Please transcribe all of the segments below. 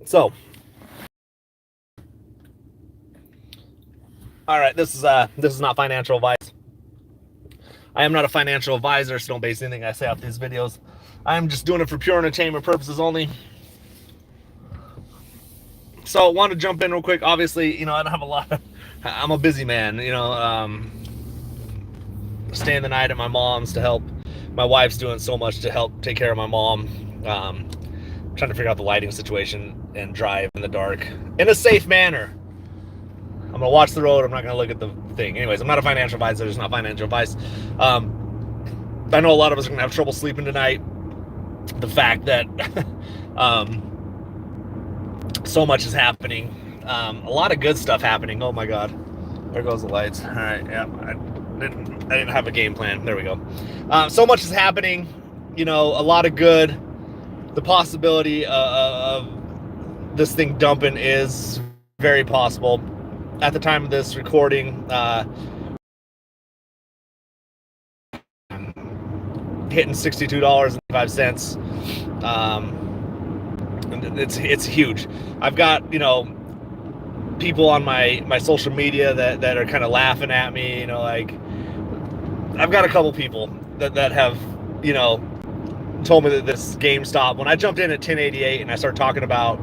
So, all right, this is not financial advice. I am not a financial advisor, so don't base anything I say off these videos. I'm just doing it for pure entertainment purposes only. So I want to jump in real quick. Obviously, I don't have a lot of, I'm a busy man, staying the night at my mom's to help. My wife's doing so much to help take care of my mom. Trying to figure out the lighting situation and drive in the dark in a safe manner. I'm gonna watch the road. I'm not gonna look at the thing. Anyways, I'm not a financial advisor. There's not financial advice. I know a lot of us are gonna have trouble sleeping tonight. The fact that so much is happening, a lot of good stuff happening. Oh my God, there goes the lights. All right, yeah, I didn't have a game plan. There we go. So much is happening. A lot of good. The possibility of this thing dumping is very possible. At the time of this recording, hitting $62.05. It's huge. I've got people on my social media that are kind of laughing at me. Like I've got a couple people that have told me that this GameStop, when I jumped in at 1088 and I started talking about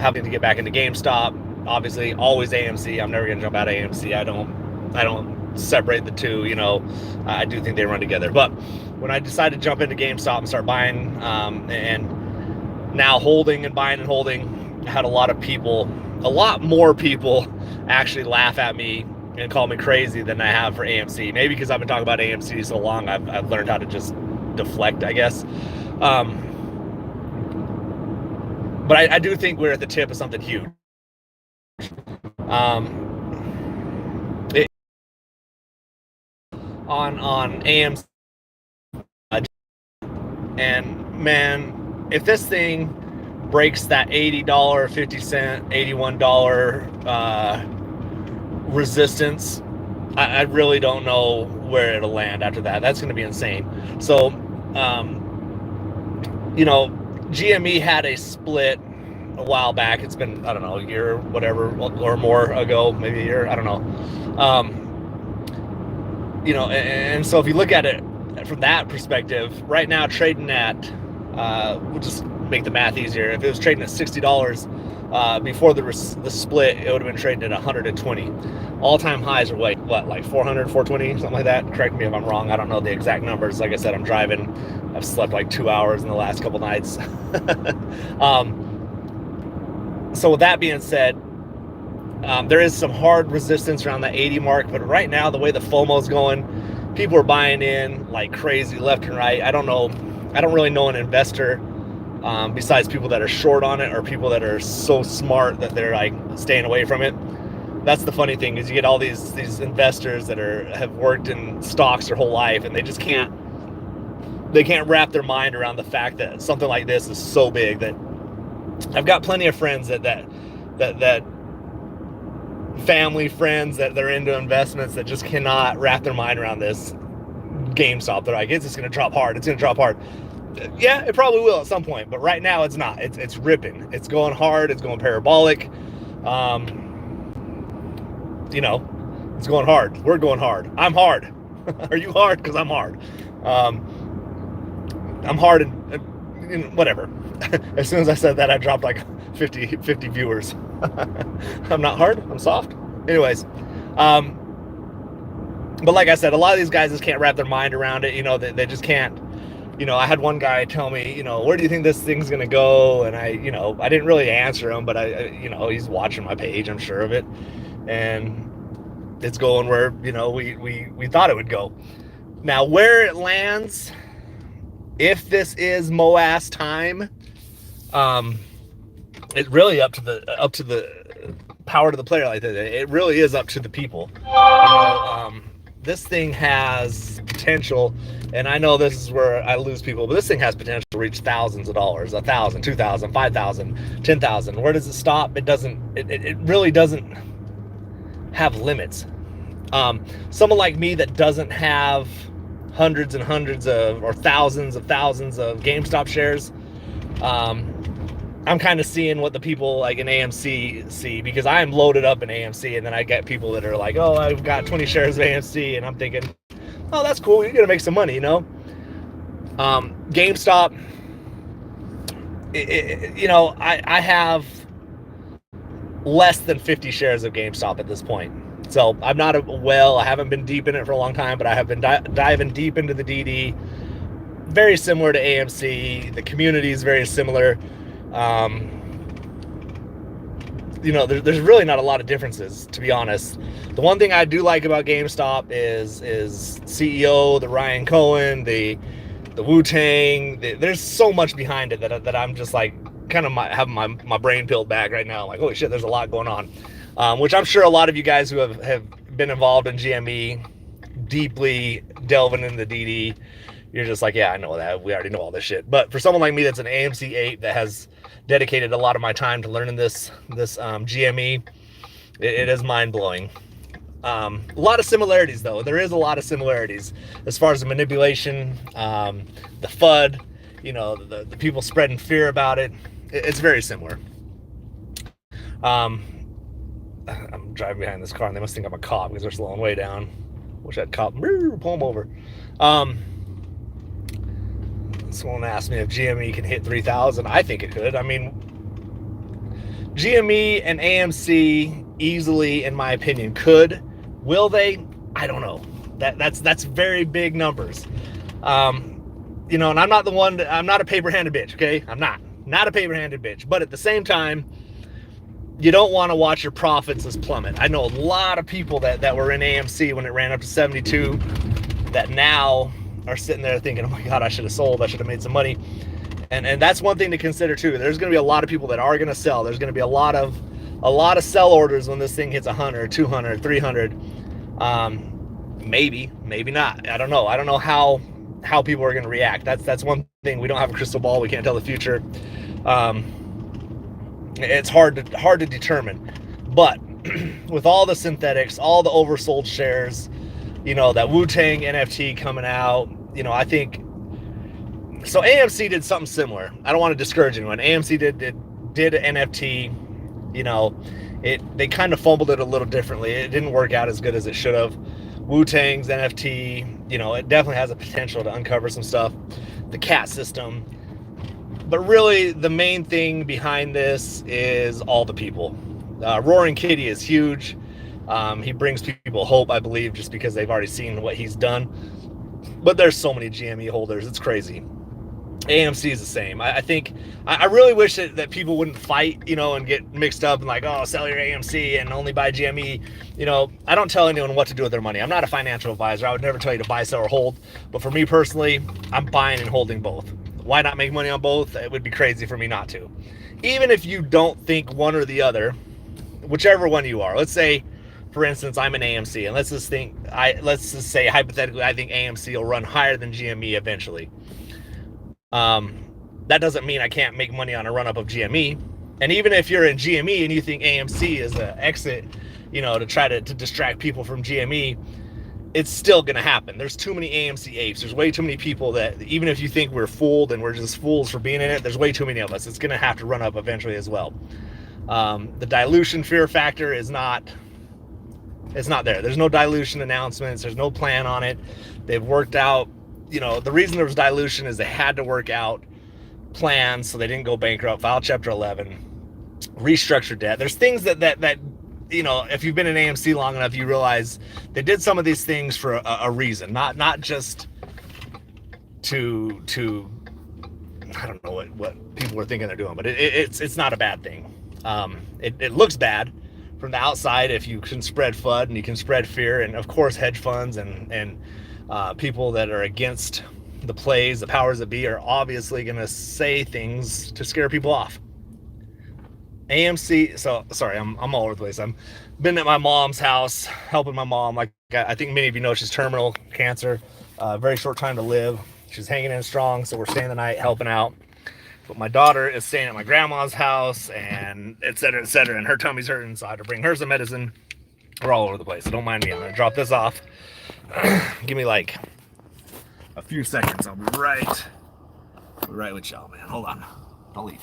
having to get back into GameStop, obviously always AMC. I'm never gonna jump out of AMC. I don't separate the two. I do think they run together. But when I decided to jump into GameStop and start buying and now holding and buying and holding, I had a lot more people actually laugh at me and call me crazy than I have for AMC. Maybe because I've been talking about AMC so long, I've learned how to just deflect, I guess. But I do think we're at the tip of something huge. On AMC, and man, if this thing breaks that $80, 50 cent, $81 resistance, I really don't know where it'll land after that. That's going to be insane. So, GME had a split a while back. It's been, I don't know, a year, whatever, or more ago, maybe a year. I don't know. And so if you look at it from that perspective, right now trading at, we'll just make the math easier. If it was trading at $60 before the split, it would have been trading at 120. All-time highs are like 400, 420, something like that. Correct me if I'm wrong. I don't know the exact numbers. Like I said, I'm driving. I've slept like 2 hours in the last couple nights. So with that being said, there is some hard resistance around that 80 mark, but right now, the way the FOMO's going, people are buying in like crazy left and right. I don't really know an investor besides people that are short on it or people that are so smart that they're like staying away from it. That's the funny thing, is you get all these investors that have worked in stocks their whole life, and they just can't wrap their mind around the fact that something like this is so big. That I've got plenty of friends that family friends that they're into investments that just cannot wrap their mind around this GameStop. They're like, it's just going to drop hard. It's going to drop hard. Yeah, it probably will at some point, but right now it's not. It's ripping. It's going hard. It's going parabolic. It's going hard. We're going hard. I'm hard. Are you hard? Because I'm hard. I'm hard and whatever. As soon as I said that, I dropped like 50 viewers. I'm not hard. I'm soft. Anyways, but like I said, a lot of these guys just can't wrap their mind around it. They just can't. I had one guy tell me, where do you think this thing's gonna go? And I didn't really answer him, but he's watching my page, I'm sure of it, and it's going where we thought it would go. Now, where it lands, if this is moass time, it's really up to the power to the player. Like that, it really is up to the people. This thing has potential, and I know this is where I lose people, but this thing has potential to reach thousands of dollars, 1,000, 2,000, 5,000, 10,000. Where does it stop? It doesn't. It really doesn't have limits. Someone like me that doesn't have hundreds and hundreds of or thousands of GameStop shares, I'm kind of seeing what the people like in AMC see, because I'm loaded up in AMC, and then I get people that are like, oh, I've got 20 shares of AMC, and I'm thinking, oh, that's cool. You're gonna make some money, you know. GameStop, you know, I have less than 50 shares of GameStop at this point. So I'm not I haven't been deep in it for a long time, but I have been diving deep into the DD. Very similar to AMC. The community is very similar. You know, there's really not a lot of differences, to be honest. The one thing I do like about GameStop is CEO, the Ryan Cohen, the Wu-Tang. There's so much behind it that I'm just like kind of having my brain peeled back right now. I'm like, holy shit, there's a lot going on. Which I'm sure a lot of you guys who have been involved in GME, deeply delving into the DD, you're just like, yeah, I know that. We already know all this shit. But for someone like me that's an AMC 8 that has dedicated a lot of my time to learning this GME, it is mind-blowing. A lot of similarities, though. There is a lot of similarities as far as the manipulation, the FUD, you know, the people spreading fear about it. It's very similar. I'm driving behind this car, and they must think I'm a cop because they're slowing way down. Wish I'd cop. Pull them over. Someone asked me if GME can hit 3,000. I think it could. I mean, GME and AMC easily, in my opinion, could. Will they? I don't know. That's very big numbers. You know, and I'm not I'm not a paper-handed bitch, okay? I'm not a paper-handed bitch. But at the same time, you don't want to watch your profits as plummet. I know a lot of people that were in AMC when it ran up to 72 that now are sitting there thinking, oh my God, I should have sold. I should have made some money. And that's one thing to consider too. There's going to be a lot of people that are going to sell. There's going to be a lot of sell orders when this thing hits 100, 200, 300. Maybe not. I don't know. I don't know how people are going to react. That's one thing. We don't have a crystal ball. We can't tell the future. It's hard to determine. But with all the synthetics, all the oversold shares, you know, that Wu-Tang NFT coming out, you know, I think so. AMC did something similar. I don't want to discourage anyone. AMC did an NFT, you know, they kind of fumbled it a little differently. It didn't work out as good as it should have. Wu-Tang's NFT, you know, it definitely has a potential to uncover some stuff. The cat system. But really, the main thing behind this is all the people. Roaring Kitty is huge. He brings people hope, I believe, just because they've already seen what he's done. But there's so many GME holders. It's crazy. AMC is the same. I think I really wish that people wouldn't fight, you know, and get mixed up and like, oh, sell your AMC and only buy GME. You know, I don't tell anyone what to do with their money. I'm not a financial advisor. I would never tell you to buy, sell, or hold. But for me personally, I'm buying and holding both. Why not make money on both? It would be crazy for me not to. Even if you don't think one or the other, whichever one you are. Let's say, for instance, I'm an AMC, and let's just say hypothetically, I think AMC will run higher than GME eventually. That doesn't mean I can't make money on a run up of GME. And even if you're in GME and you think AMC is an exit, you know, to try to distract people from GME, it's still going to happen. There's too many AMC apes. There's way too many people that, even if you think we're fooled and we're just fools for being in it, there's way too many of us. It's going to have to run up eventually as well. The dilution fear factor is not there. There's no dilution announcements. There's no plan on it. They've worked out, you know, the reason there was dilution is they had to work out plans so they didn't go bankrupt, file Chapter 11, restructure debt. There's things that you know, if you've been in AMC long enough, you realize they did some of these things for a reason, not just to I don't know what people were thinking they're doing, but it's not a bad thing. It looks bad from the outside if you can spread FUD and you can spread fear, and of course hedge funds and people that are against the plays, the powers that be, are obviously going to say things to scare people off. AMC, so sorry, I'm all over the place. I'm been at my mom's house helping my mom. Like I think many of you know, she's terminal cancer, very short time to live. She's hanging in strong, so we're staying the night helping out. But my daughter is staying at my grandma's house, and et cetera, and her tummy's hurting, so I had to bring her some medicine. We're all over the place, so don't mind me. I'm gonna drop this off. Give me like a few seconds. I'll be right with y'all, man. Hold on, don't leave.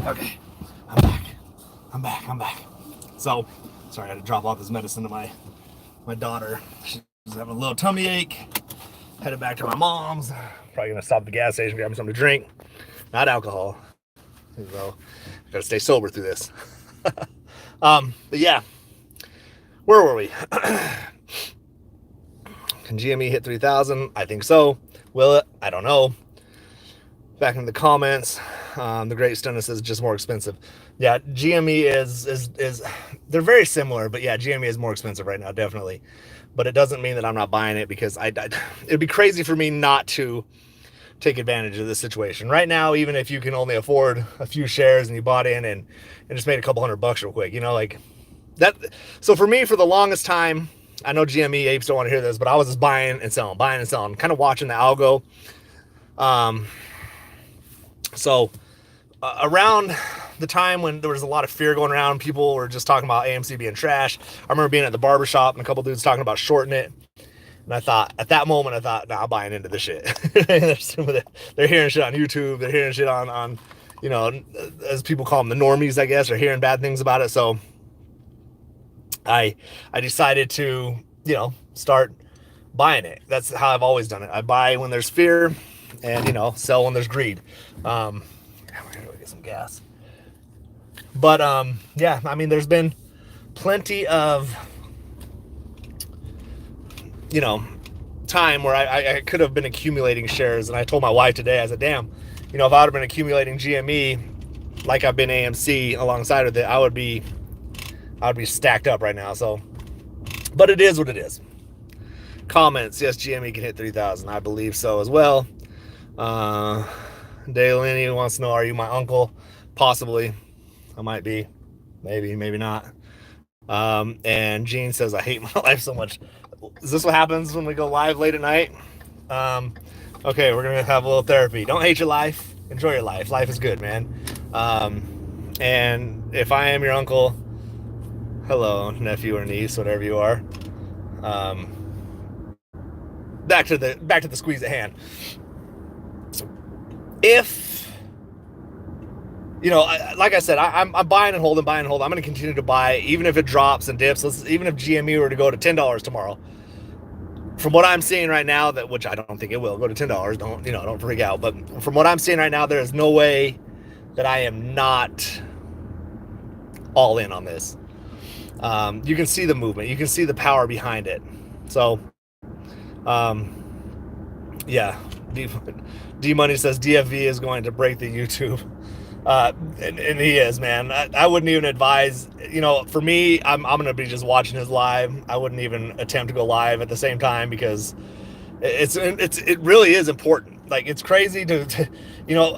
Okay, I'm back. So, sorry, I had to drop off this medicine to my daughter. She's having a little tummy ache. Headed back to my mom's. Probably gonna stop at the gas station, grab me something to drink. Not alcohol. So, gotta stay sober through this. But yeah, where were we? Can GME hit 3,000? I think so. Will it? I don't know. Back in the comments, the Great Stunner says just more expensive. Yeah, GME is they're very similar, but yeah, GME is more expensive right now, definitely. But it doesn't mean that I'm not buying it, because it'd be crazy for me not to take advantage of this situation right now. Even if you can only afford a few shares and you bought in and just made a couple $100 real quick, you know, like that. So for me, for the longest time, I know GME apes don't want to hear this, but I was just buying and selling, kind of watching the algo. So around the time when there was a lot of fear going around, people were just talking about AMC being trash. I remember being at the barbershop and a couple dudes talking about shorting it. And I thought, at that moment, nah, I'm buying into this shit. They're hearing shit on YouTube. They're hearing shit on, you know, as people call them, the normies, I guess, are hearing bad things about it. So I decided to, you know, start buying it. That's how I've always done it. I buy when there's fear and, you know, sell when there's greed. We're gonna go get some gas. But, yeah, I mean, there's been plenty of, you know, time where I could have been accumulating shares. And I told my wife today, I said, damn, you know, if I would have been accumulating GME like I've been AMC alongside with it, I would be stacked up right now. So, but it is what it is. Comments, yes, GME can hit 3,000. I believe so as well. Daylini wants to know, are you my uncle? Possibly. I might be. Maybe not. And Gene says, I hate my life so much. Is this what happens when we go live late at night? Okay, we're gonna have a little therapy. Don't hate your life. Enjoy your life. Life is good, man. And if I am your uncle, hello, nephew or niece, whatever you are. Back to the squeeze at hand. If, you know, like I said, I'm buying and holding. I'm going to continue to buy, even if it drops and dips. Even if GME were to go to $10 tomorrow. From what I'm seeing right now, which I don't think it will go to $10. Don't freak out. But from what I'm seeing right now, there is no way that I am not all in on this. You can see the movement. You can see the power behind it. So, yeah. D Money says DFV is going to break the YouTube. And he is, man. I wouldn't even advise, you know, for me, I'm going to be just watching his live. I wouldn't even attempt to go live at the same time, because it really is important. Like, it's crazy to you know,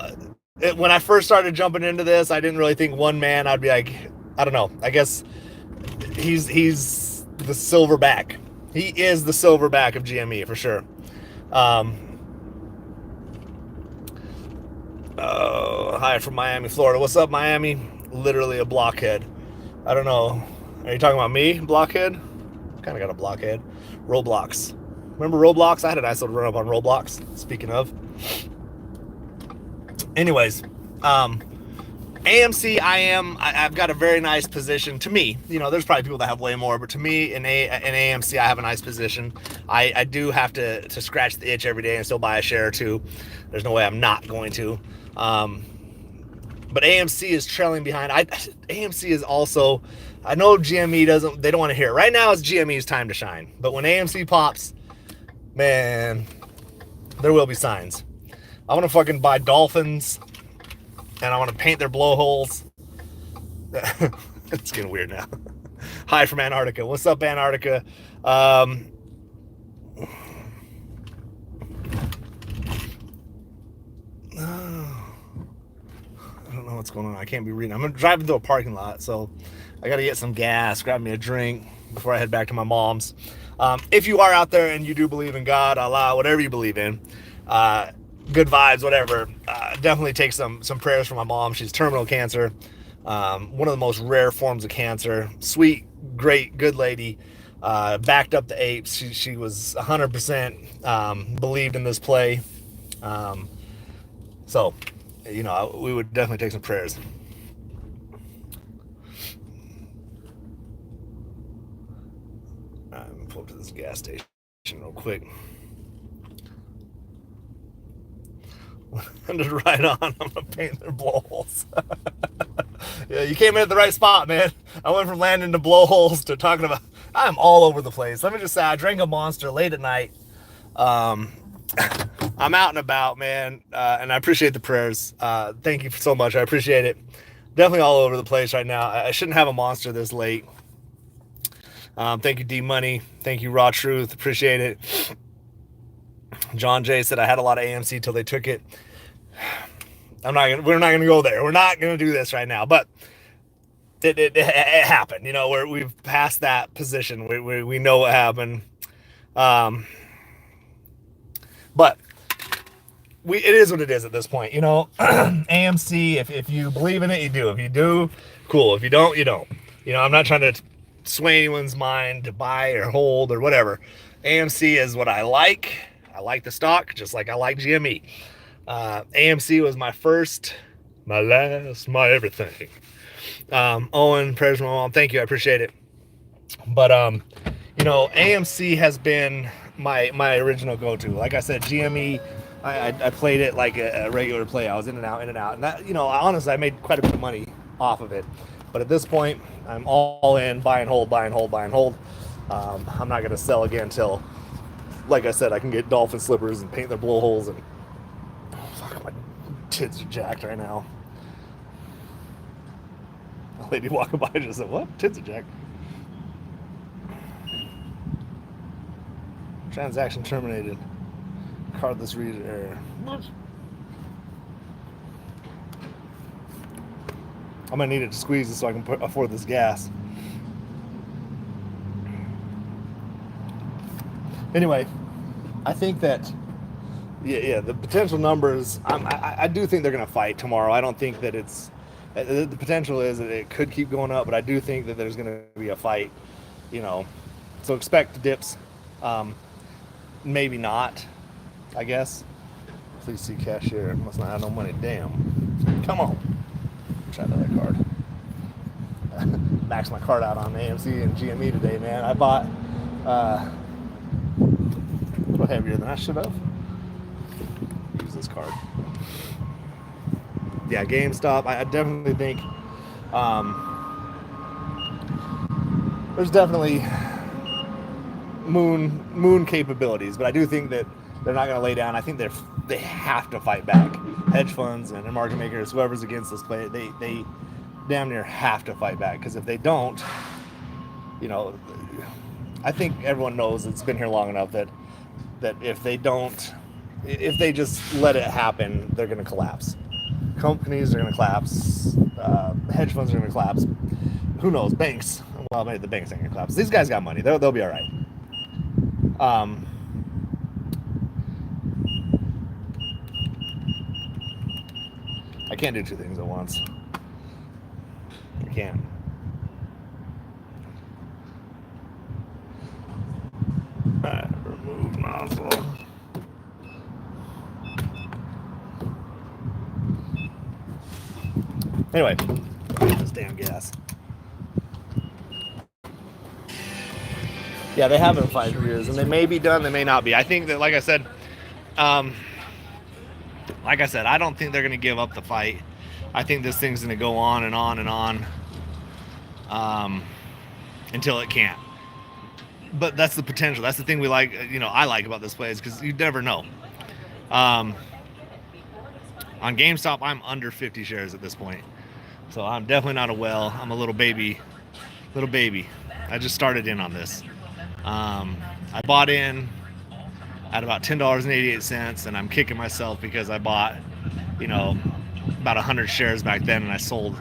when I first started jumping into this, I didn't really think one man, I'd be like, I don't know. I guess he's the silverback. He is the silverback of GME for sure. Hi from Miami, Florida. What's up, Miami? Literally a blockhead. I don't know. Are you talking about me, blockhead? Kind of got a blockhead. Roblox. Remember Roblox? I had a nice little run up on Roblox. Speaking of. Anyways, AMC, I've got a very nice position. To me, you know, there's probably people that have way more, but to me, in AMC, I have a nice position. I do have to scratch the itch every day and still buy a share or two. There's no way I'm not going to. But AMC is trailing behind. AMC is also, I know GME they don't want to hear it. Right now it's GME's time to shine. But when AMC pops, man, there will be signs. I want to fucking buy dolphins, and I want to paint their blowholes. It's getting weird now. Hi from Antarctica. What's up, Antarctica? I don't know what's going on. I can't be reading. I'm driving through a parking lot, so I got to get some gas, grab me a drink before I head back to my mom's. If you are out there and you do believe in God, Allah, whatever you believe in, good vibes, whatever, definitely take some prayers for my mom. She's terminal cancer, one of the most rare forms of cancer. Sweet, great, good lady, backed up the apes. She was 100% believed in this play. So, you know, we would definitely take some prayers. pull up to this gas station real quick. And just right on, I'm gonna paint their blowholes. Yeah, you came in at the right spot, man. I went from landing to blowholes to talking about. I'm all over the place. Let me just say, I drank a Monster late at night. I'm out and about, man, and I appreciate the prayers. Thank you so much. I appreciate it. Definitely all over the place right now. I shouldn't have a Monster this late. Thank you, D Money. Thank you, Raw Truth. Appreciate it. John J said I had a lot of AMC till they took it. We're not gonna go there. We're not gonna do this right now. But it happened. You know, we've passed that position. We know what happened. But it is what it is at this point. You know, AMC. If you believe in it, you do. If you do, cool. If you don't, you don't. You know, I'm not trying to sway anyone's mind to buy or hold or whatever. AMC is what I like. I like the stock, just like I like GME. AMC was my first, my last, my everything. Owen, prayers from my mom. Thank you. I appreciate it. But, you know, AMC has been my original go-to. Like I said, GME, I played it like a regular play. I was in and out. And that, you know, honestly, I made quite a bit of money off of it. But at this point, I'm all in, buy and hold. I'm not going to sell again until, like I said, I can get dolphin slippers and paint their blowholes. And fuck, my tits are jacked right now. A lady walking by just said, "What? Tits are jacked." Transaction terminated. Cardless reader error. I'm gonna need it to squeeze it so I can afford this gas. Anyway, I think that, yeah, the potential numbers, I do think they're going to fight tomorrow. I don't think that the potential is that it could keep going up, but I do think that there's going to be a fight, you know, so expect dips. Maybe not, I guess. Please see cashier. Must not have no money. Damn. Come on. Try that card. Maxed my card out on AMC and GME today, man. I bought a little heavier than I should have. Use this card. Yeah, GameStop. I definitely think there's definitely moon capabilities, but I do think that they're not going to lay down. I think they have to fight back. Hedge funds and market makers, whoever's against this play, they damn near have to fight back, because if they don't, you know, I think everyone knows, it's been here long enough that if they just let it happen, they're going to collapse. Companies are going to collapse. Hedge funds are going to collapse. Who knows? Banks. Well, maybe the banks ain't going to collapse. These guys got money. They'll be all right. I can't do two things at once. I can't. Alright, remove nozzle. Anyway, this damn gas. Yeah, they have been 5 years, and they may be done, they may not be. I think that, like I said, I don't think they're going to give up the fight. I think this thing's going to go on and on and on until it can't. But that's the potential. That's the thing we like, you know, I like about this place, because you never know. On GameStop, I'm under 50 shares at this point. So I'm definitely not a whale. I'm a little baby. I just started in on this. I bought in at about $10.88, and I'm kicking myself because I bought, you know, about 100 shares back then, and I sold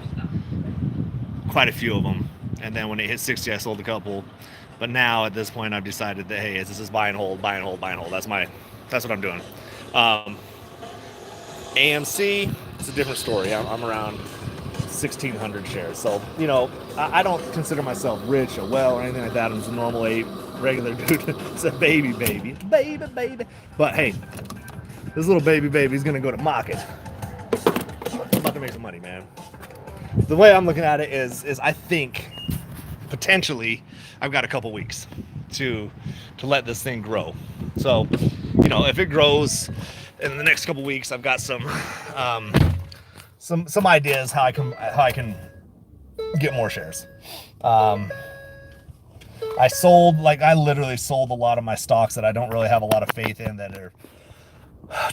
quite a few of them. And then when it hit 60, I sold a couple. But now at this point, I've decided that, hey, this is buy and hold. That's what I'm doing. AMC, it's a different story. I'm around 1,600 shares. So, you know, I don't consider myself rich or well or anything like that. I'm just a normal regular dude. It's a baby. But hey, this little baby's gonna go to market. I'm about to make some money, man. The way I'm looking at it is I think potentially I've got a couple weeks. to let this thing grow. So, you know, if it grows in the next couple weeks, I've got some ideas how I can get more shares. I literally sold a lot of my stocks that I don't really have a lot of faith in that are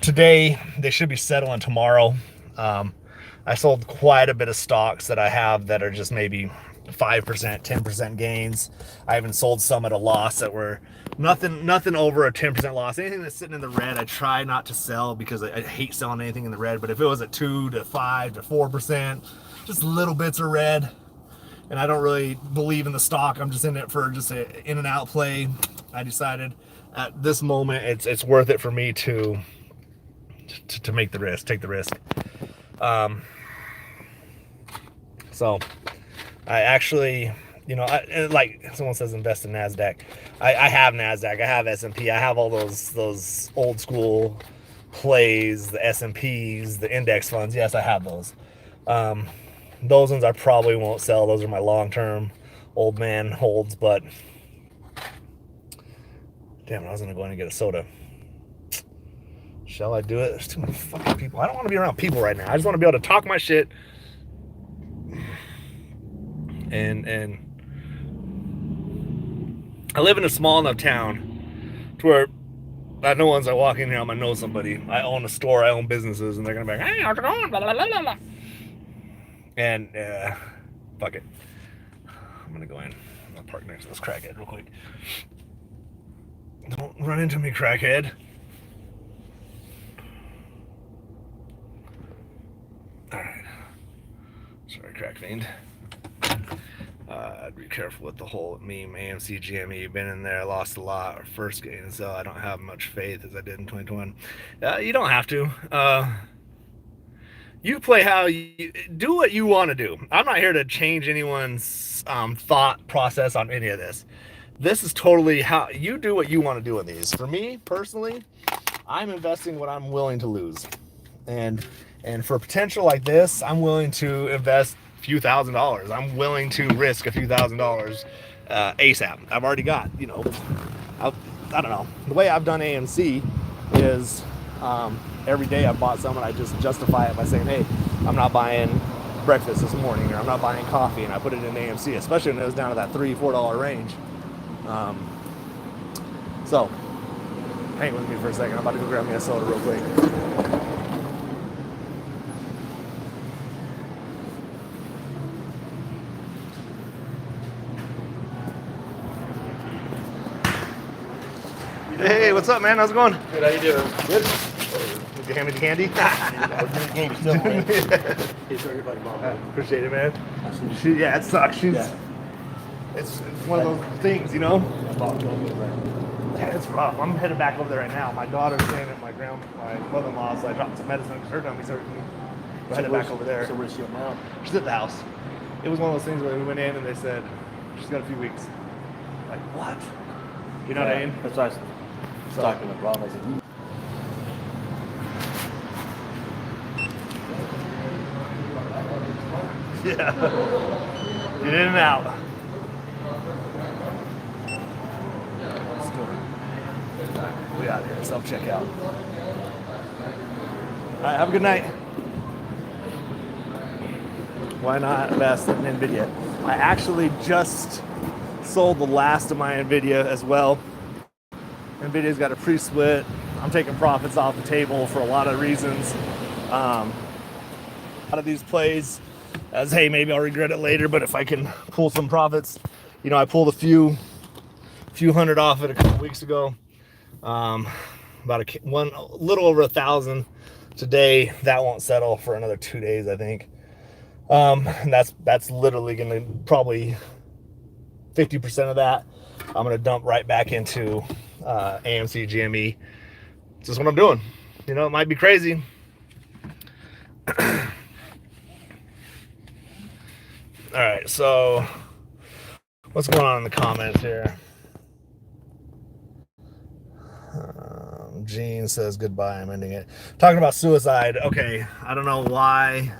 today. They should be settling tomorrow. I sold quite a bit of stocks that I have that are just maybe 5%, 10% gains. I even sold some at a loss that were nothing over a 10% loss. Anything that's sitting in the red, I try not to sell because I hate selling anything in the red. But if it was at 2 to 5 to 4%, just little bits of red, and I don't really believe in the stock, I'm just in it for just an in and out play. I decided at this moment it's worth it for me to make the risk, take the risk. So I actually, you know, like someone says, invest in NASDAQ. I have NASDAQ, I have S&P, I have all those old school plays, the S&Ps, the index funds. Yes, I have those. Those ones I probably won't sell. Those are my long-term old man holds, but damn, I was gonna go in and get a soda. Shall I do it? There's too many fucking people. I don't want to be around people right now. I just want to be able to talk my shit and I live in a small enough town to where I know once I walk in here, I'm gonna know somebody. I own a store, I own businesses, and they're gonna be like, "Hey, how's it going?" Blah, blah, blah, blah, blah. And fuck it, I'm gonna go in. I'm gonna park next to this crackhead real quick. Don't run into me, crackhead. All right. Sorry, crack fiend. I'd be careful with the whole meme AMC GME. Been in there, lost a lot. Or first gain, so I don't have much faith as I did in 2021. You don't have to. You play how you do what you want to do. I'm not here to change anyone's thought process on any of this. This is totally how you do what you want to do with these. For me personally, I'm investing what I'm willing to lose, and for potential like this, I'm willing to invest a few $1,000s. I'm willing to risk a few $1,000s ASAP. I've already got, you know, I don't know. The way I've done AMC is every day I've bought some and I just justify it by saying, hey, I'm not buying breakfast this morning, or I'm not buying coffee, and I put it in AMC, especially when it was down to that $3, $4 range. So hang with me for a second. I'm about to go grab me a soda real quick. Hey, what's up, man? How's it going? Good, how you doing? Good. Did you hand me the candy? Appreciate it, man. Yeah, it sucks. It's one of those things, you know? Yeah, it's rough. I'm headed back over there right now. My daughter's staying at my mother-in-law, so I dropped some medicine because her tummy's hurting. We're headed back over there. So where's she at now? She's at the house. It was one of those things where we went in and they said, she's got a few weeks. Like, what? You know what I mean? That's what I was talking to Rob. I said, yeah. Get in and out. We out here. Self-checkout. All right, have a good night. Why not invest in NVIDIA? I actually just sold the last of my NVIDIA as well. NVIDIA's got a pre-split. I'm taking profits off the table for a lot of reasons. A lot of these plays as, hey, maybe I'll regret it later, but if I can pull some profits, you know, I pulled a few hundred off it a couple weeks ago. About a little over 1,000 today. That won't settle for another 2 days, I think. And that's literally going to probably 50% of that I'm going to dump right back into AMC GME. It's just what I'm doing. You know, it might be crazy. All right, so what's going on in the comments here? Gene says goodbye, I'm ending it. Talking about suicide. Okay, I don't know why.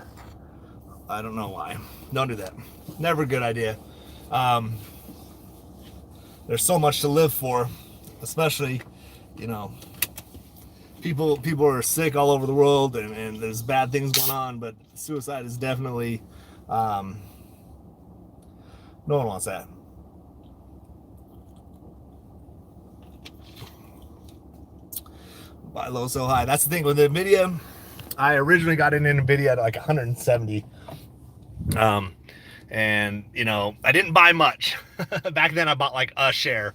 Don't do that. Never a good idea. there's so much to live for, especially, you know, people are sick all over the world, and there's bad things going on, but suicide is definitely, no one wants that. Buy low, so high. That's the thing with NVIDIA. I originally got into NVIDIA at like 170. And you know, I didn't buy much. Back then I bought like a share.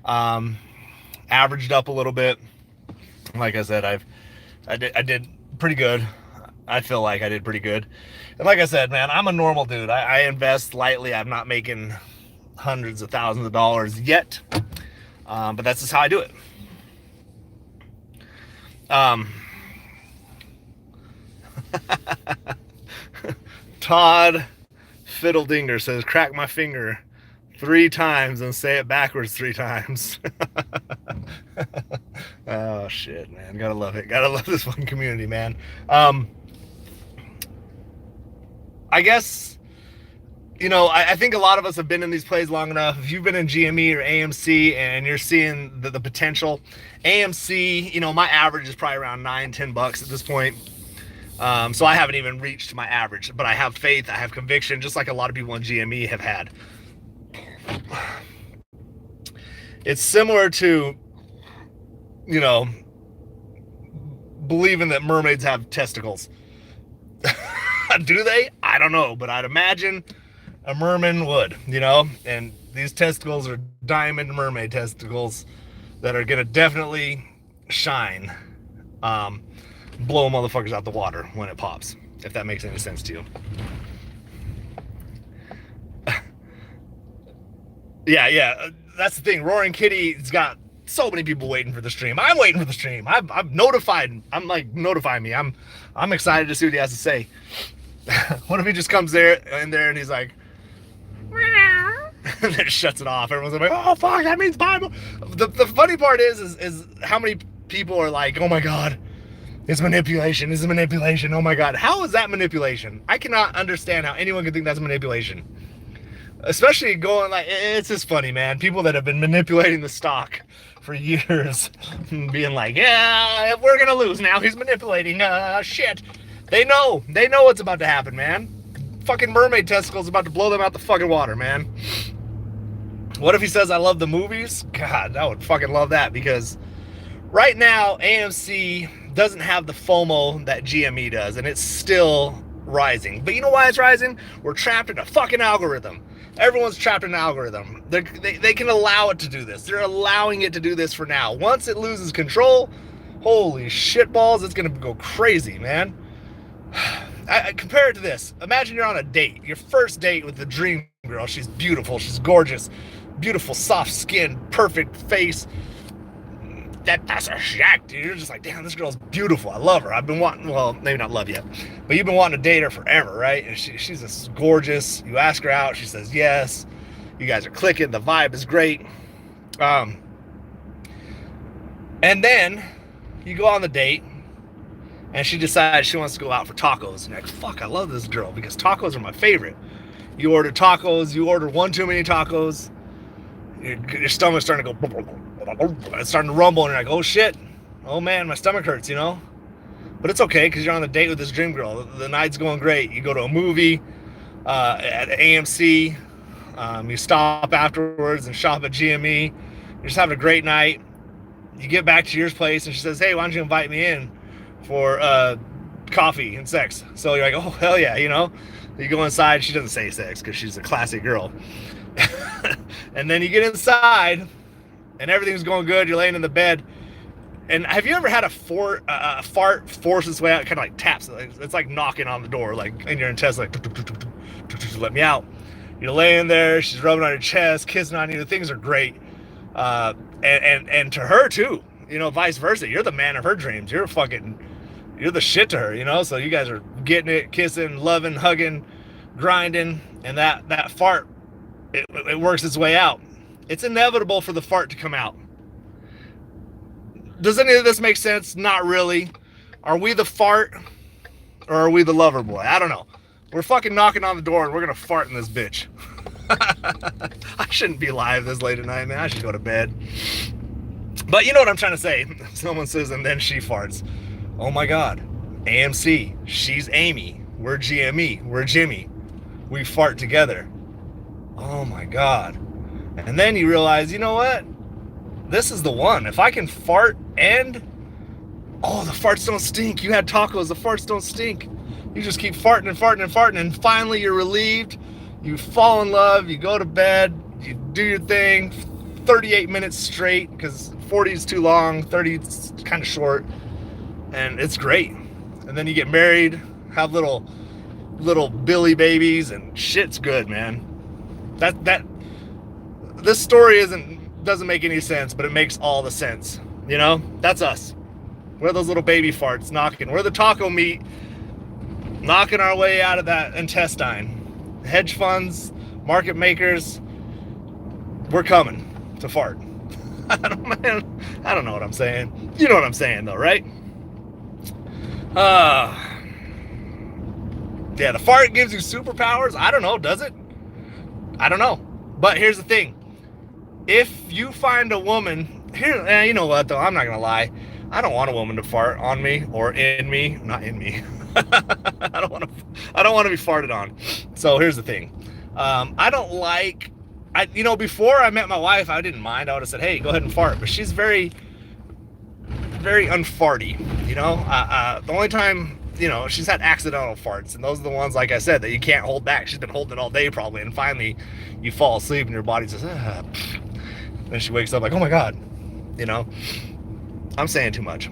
Averaged up a little bit. Like I said, I did pretty good. I feel like I did pretty good. And like I said, man, I'm a normal dude. I invest lightly. I'm not making hundreds of thousands of dollars yet. But that's just how I do it. Todd Fiddledinger says, crack my finger 3 times and say it backwards 3 times. Oh shit, man. Gotta love it. Gotta love this fucking community, man. I guess, you know, I think a lot of us have been in these plays long enough. If you've been in GME or AMC and you're seeing the potential, AMC, you know, my average is probably around $9-10 at this point. So I haven't even reached my average, but I have faith, I have conviction, just like a lot of people in GME have had. It's similar to, you know, believing that mermaids have testicles. Do they? I don't know, but I'd imagine a merman would, you know, and these testicles are diamond mermaid testicles that are gonna definitely shine. Blow motherfuckers out the water when it pops, if that makes any sense to you. Yeah, that's the thing. Roaring Kitty's got so many people waiting for the stream. I'm waiting for the stream. I'm notified. I'm like, notify me. I'm excited to see what he has to say. What if he just comes in there and he's like, and then shuts it off. Everyone's like, oh fuck, that means Bible. The funny part is how many people are like, oh my god, it's manipulation. It's manipulation. Oh my god, how is that manipulation? I cannot understand how anyone could think that's manipulation. Especially going like, it's just funny, man. People that have been manipulating the stock for years, being like, yeah, we're gonna lose now. He's manipulating. Shit. They know what's about to happen, man. Fucking mermaid testicles about to blow them out the fucking water, man. What if he says I love the movies? God, I would fucking love that, because right now AMC doesn't have the FOMO that GME does, and it's still rising. But you know why it's rising? We're trapped in a fucking algorithm. Everyone's trapped in an algorithm. They can allow it to do this. They're allowing it to do this for now. Once it loses control, holy shitballs, it's gonna go crazy, man. I compare it to this. Imagine you're on a date, your first date with the dream girl. She's beautiful, she's gorgeous, beautiful, soft skin, perfect face. That's a shack, dude. You're just like, damn, this girl's beautiful. I love her. I've been wanting, well, maybe not love yet, but you've been wanting to date her forever, right? And she's just gorgeous. You ask her out, she says yes. You guys are clicking. The vibe is great. And then you go on the date, and she decides she wants to go out for tacos. And you're like, fuck, I love this girl because tacos are my favorite. You order tacos, you order one too many tacos, your stomach's starting to go, it's starting to rumble, and you're like, oh shit, oh man, my stomach hurts, you know? But it's okay, because you're on a date with this dream girl. The night's going great. You go to a movie at AMC, you stop afterwards and shop at GME. You're just having a great night. You get back to your place, and she says, hey, why don't you invite me in for coffee and sex? So you're like, oh hell yeah, you know? You go inside. She doesn't say sex because she's a classy girl. And then you get inside, and everything's going good. You're laying in the bed, and have you ever had a fart force its way out? It kind of like taps. It's like knocking on the door, like in your chest, like let me out. You're laying there. She's rubbing on your chest, kissing on you. Things are great, and to her too. You know, vice versa. You're the man of her dreams. You're the shit to her. You know, so you guys are getting it, kissing, loving, hugging, grinding, and that fart, it works its way out. It's inevitable for the fart to come out. Does any of this make sense? Not really. Are we the fart, or are we the lover boy? I don't know. We're fucking knocking on the door, and we're gonna fart in this bitch. I shouldn't be live this late at night, man. I should go to bed. But you know what I'm trying to say. Someone says, and then she farts. Oh my God. AMC. She's Amy. We're GME. We're Jimmy. We fart together. Oh my God. And then you realize, you know what? This is the one. If I can fart and... oh, the farts don't stink. You had tacos. The farts don't stink. You just keep farting and farting and farting. And finally you're relieved. You fall in love. You go to bed. You do your thing. 38 minutes straight, because 40 is too long. 30 is kind of short. And it's great. And then you get married. Have little Billy babies. And shit's good, man. This story doesn't make any sense, but it makes all the sense. You know, that's us. We're those little baby farts knocking. We're the taco meat knocking our way out of that intestine. Hedge funds, market makers, we're coming to fart. I don't know what I'm saying. You know what I'm saying, though, right? Yeah, the fart gives you superpowers. I don't know, does it? I don't know. But here's the thing. If you find a woman, here, you know what, though? I'm not going to lie. I don't want a woman to fart on me or in me. Not in me. I don't want to be farted on. So here's the thing. I don't like... before I met my wife, I didn't mind. I would have said, hey, go ahead and fart. But she's very, very unfarty, you know? The only time... she's had accidental farts, and those are the ones, like I said, that you can't hold back. She's been holding it all day probably, and finally you fall asleep and your body says, then she wakes up like, oh my God, I'm saying too much.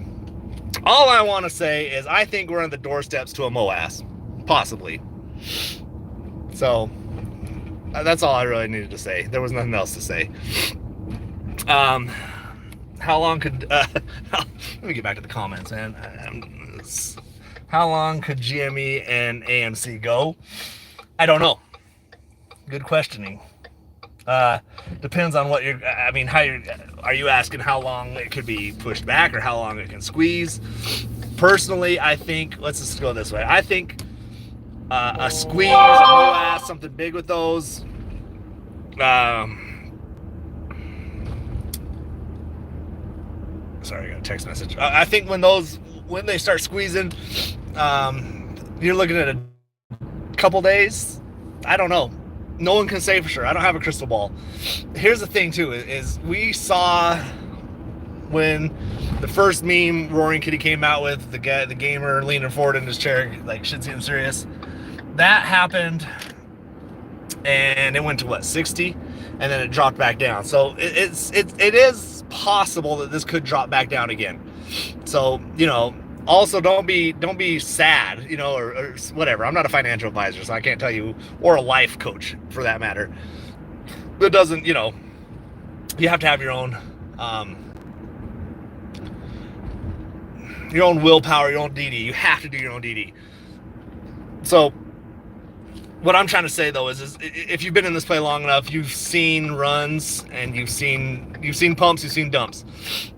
All I want to say is I think we're on the doorsteps to a moass, possibly. So that's all I really needed to say. There was nothing else to say. How long could let me get back to the comments, man. How long could GME and AMC go? I don't know. Good questioning. Depends on what are you asking how long it could be pushed back or how long it can squeeze? Personally, I think, let's just go this way. I think a squeeze, a moass, something big with those. Sorry, I got a text message. I think when they start squeezing, you're looking at a couple days. I don't know. No one can say for sure. I don't have a crystal ball. Here's the thing too, is we saw when the first meme Roaring Kitty came out with, the gamer leaning forward in his chair, like shit seems serious. That happened, and it went to what, 60, and then it dropped back down. So it is possible that this could drop back down again. So also don't be sad, or whatever. I'm not a financial advisor, so I can't tell you, or a life coach for that matter. It doesn't, you have to have your own willpower, your own DD. You have to do your own DD. So what I'm trying to say though is if you've been in this play long enough, you've seen runs and you've seen pumps, you've seen dumps.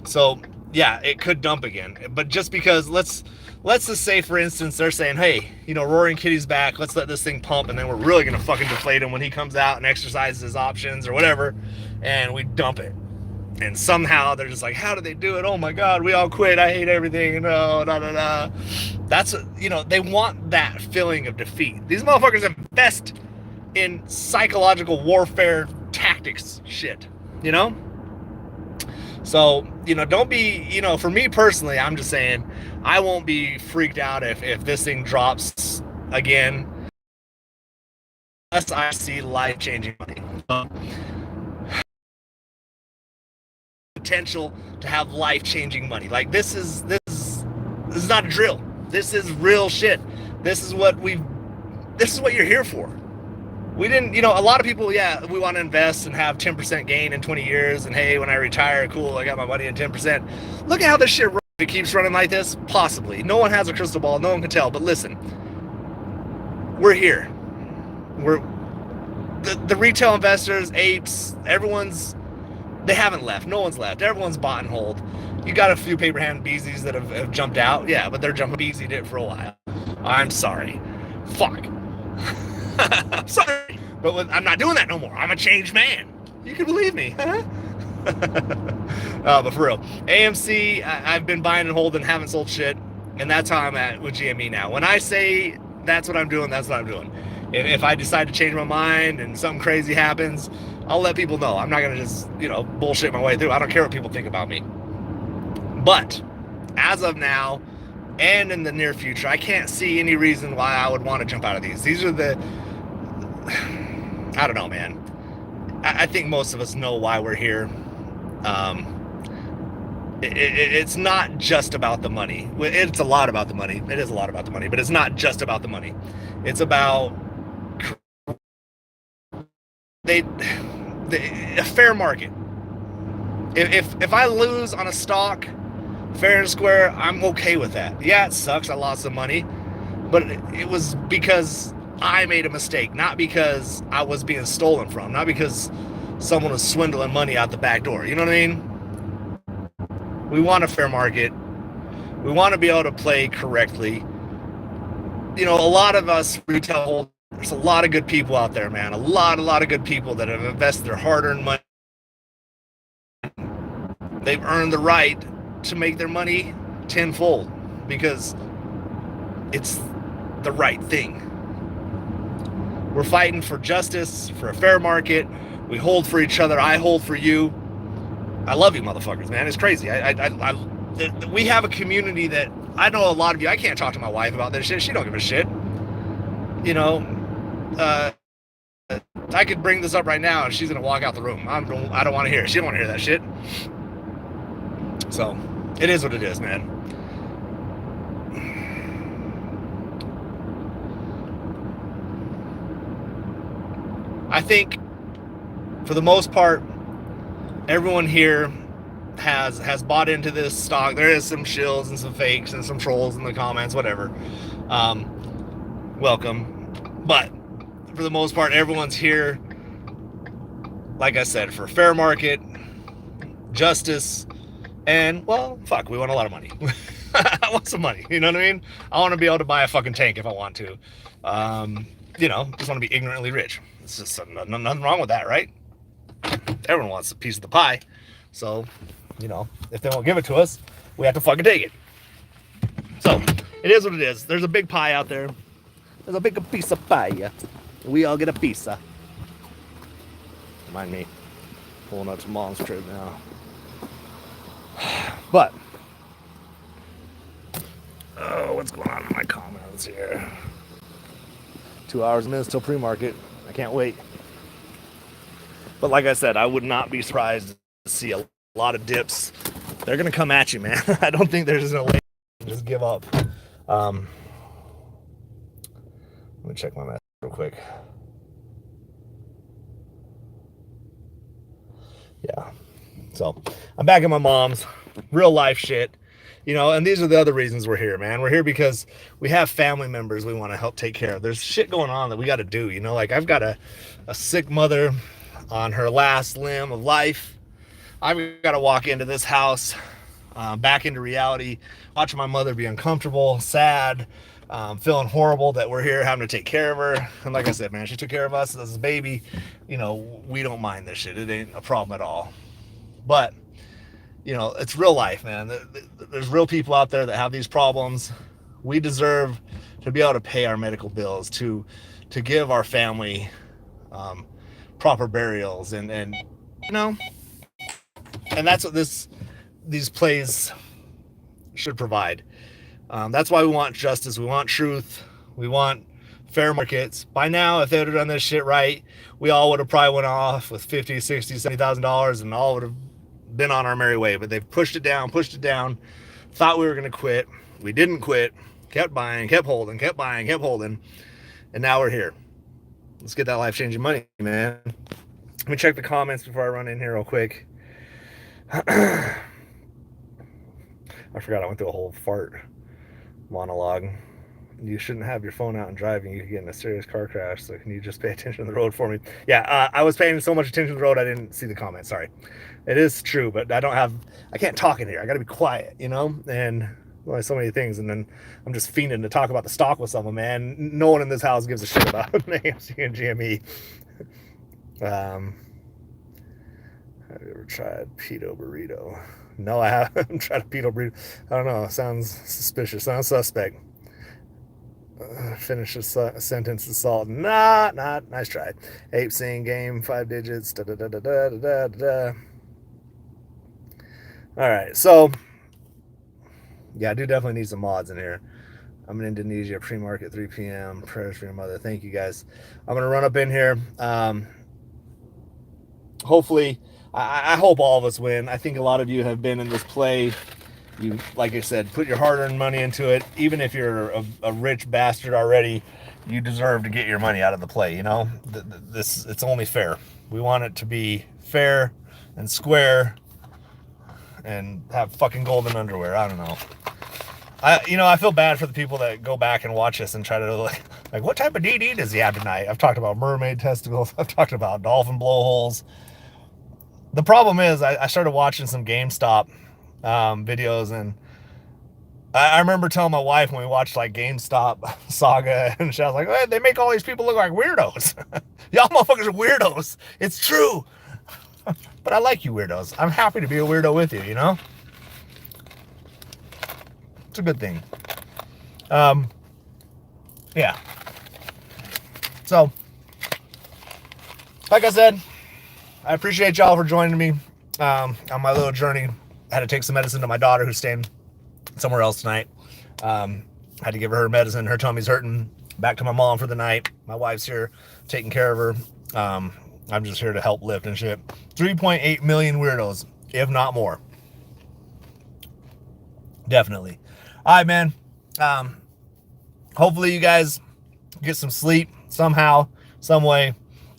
So yeah, it could dump again. But just because, let's just say, for instance, they're saying, hey, Roaring Kitty's back, let's let this thing pump, and then we're really gonna fucking deflate him when he comes out and exercises his options or whatever, and we dump it. And somehow they're just like, how did they do it? Oh my God, we all quit, I hate everything, That's, they want that feeling of defeat. These motherfuckers invest in psychological warfare tactics shit, So, don't be, for me personally, I'm just saying, I won't be freaked out if this thing drops again, unless I see life-changing money. Potential to have life-changing money. Like, this is not a drill. This is real shit. This is what you're here for. We didn't, a lot of people, yeah, we want to invest and have 10% gain in 20 years. And hey, when I retire, cool, I got my money in 10%. Look at how this shit runs. If it keeps running like this, possibly. No one has a crystal ball. No one can tell. But listen, we're here. We're the retail investors, apes, they haven't left. No one's left. Everyone's bought and hold. You got a few paper hand beezies that have jumped out. Yeah, but they're jumping beezied it for a while. I'm sorry. Fuck. I'm sorry, But I'm not doing that no more. I'm a changed man. You can believe me. But for real, AMC, I've been buying and holding, haven't sold shit, and that's how I'm at with GME now. When I say that's what I'm doing, that's what I'm doing. If I decide to change my mind and something crazy happens, I'll let people know. I'm not gonna just, bullshit my way through. I don't care what people think about me. But as of now, and in the near future, I can't see any reason why I would want to jump out of these. These are the, I don't know, man. I think most of us know why we're here. It's not just about the money. It's a lot about the money. It is a lot about the money, but it's not just about the money. It's about a fair market. If I lose on a stock, fair and square, I'm okay with that. Yeah, it sucks. I lost some money, but it was because I made a mistake, not because I was being stolen from, not because someone was swindling money out the back door. You know what I mean? We want a fair market. We want to be able to play correctly. A lot of us retail holders, there's a lot of good people out there, man. A lot of good people that have invested their hard-earned money. They've earned the right to make their money tenfold because it's the right thing. We're fighting for justice, for a fair market. We hold for each other. I hold for you. I love you, motherfuckers, man. It's crazy. We have a community that I know a lot of you. I can't talk to my wife about this shit. She don't give a shit. I could bring this up right now and she's gonna walk out the room. I don't want to hear it. She don't want to hear that shit. So it is what it is, man. I think for the most part, everyone here has bought into this stock. There is some shills and some fakes and some trolls in the comments, whatever. Welcome. But for the most part, everyone's here, like I said, for fair market, justice, and, well, fuck, we want a lot of money. I want some money, you know what I mean? I want to be able to buy a fucking tank if I want to. Just want to be ignorantly rich. It's just nothing wrong with that, right? Everyone wants a piece of the pie. So, if they won't give it to us, we have to fucking take it. So, it is what it is. There's a big pie out there. There's a big piece of pie. We all get a piece. Mind me pulling up to Mom's crib now. But, what's going on in my comments here? 2 hours and minutes till pre-market. I can't wait. But like I said, I would not be surprised to see a lot of dips. They're going to come at you, man. I don't think there's no way to just give up. Let me check my message real quick. Yeah. So I'm back at my mom's. Real life shit. And these are the other reasons we're here, man. We're here because we have family members we want to help take care of. There's shit going on that we got to do, like I've got a sick mother on her last limb of life. I've got to walk into this house, back into reality, watching my mother be uncomfortable, sad, feeling horrible that we're here having to take care of her. And like I said, man, she took care of us as a baby. We don't mind this shit. It ain't a problem at all. But it's real life, man. There's real people out there that have these problems. We deserve to be able to pay our medical bills, to give our family proper burials, and and that's what these plays should provide. That's why we want justice. We want truth. We want fair markets. By now, if they would have done this shit right, we all would have probably went off with $50, $60, $70,000 and all would have been on our merry way. But they've pushed it down, thought we were going to quit. We didn't quit, kept buying, kept holding, kept buying, kept holding, and now we're here. Let's get that life-changing money, man. Let me check the comments before I run in here real quick. I forgot I went through a whole fart monologue. You shouldn't have your phone out and driving. You could get in a serious car crash. So can you just pay attention to the road for me? Yeah, I was paying so much attention to the road I didn't see the comments. Sorry. It is true, but I can't talk in here. I got to be quiet, And well, so many things, and then I'm just fiending to talk about the stock with someone, man. No one in this house gives a shit about AMC and GME. Have you ever tried pedo burrito? No, I haven't tried a pedo burrito. I don't know. Sounds suspicious. Sounds suspect. Finish a sentence assault. Not. Nice try. Ape sing game, 5 digits. Da da da da da da da. All right. So, yeah, I do definitely need some mods in here. I'm in Indonesia, pre-market 3 p.m. Prayers for your mother. Thank you guys. I'm gonna run up in here. Hopefully, I hope all of us win. I think a lot of you have been in this play. You, like I said, put your hard-earned money into it. Even if you're a rich bastard already, you deserve to get your money out of the play. You know, it's only fair. We want it to be fair and square, and have fucking golden underwear. I don't know. I feel bad for the people that go back and watch this and try to like what type of DD does he have tonight? I've talked about mermaid testicles. I've talked about dolphin blowholes. The problem is I started watching some GameStop videos, and I remember telling my wife when we watched like GameStop Saga, and she was like, hey, they make all these people look like weirdos. Y'all motherfuckers are weirdos. It's true. But I like you weirdos. I'm happy to be a weirdo with you, you know? It's a good thing. Yeah. So, like I said, I appreciate y'all for joining me on my little journey. I had to take some medicine to my daughter who's staying somewhere else tonight. Had to give her medicine. Her tummy's hurting. Back to my mom for the night. My wife's here taking care of her. I'm just here to help lift and shit. 3.8 million weirdos, if not more. Definitely. All right, man. Hopefully you guys get some sleep somehow, some way.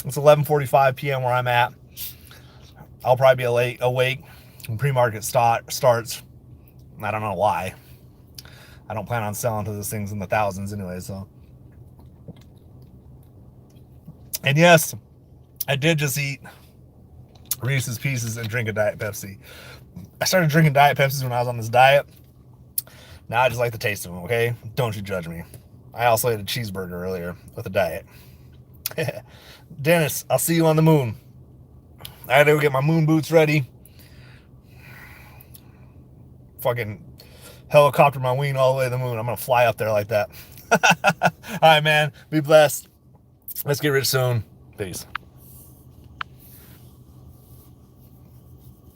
It's 11:45 p.m. where I'm at. I'll probably be awake when pre-market starts. I don't know why. I don't plan on selling to those things in the thousands anyway, so. And yes, I did just eat Reese's Pieces and drink a Diet Pepsi. I started drinking Diet Pepsis when I was on this diet. Now I just like the taste of them, okay? Don't you judge me. I also ate a cheeseburger earlier with a diet. Dennis, I'll see you on the moon. I had to go get my moon boots ready. Fucking helicopter my wing all the way to the moon. I'm going to fly up there like that. All right, man. Be blessed. Let's get rich soon. Peace.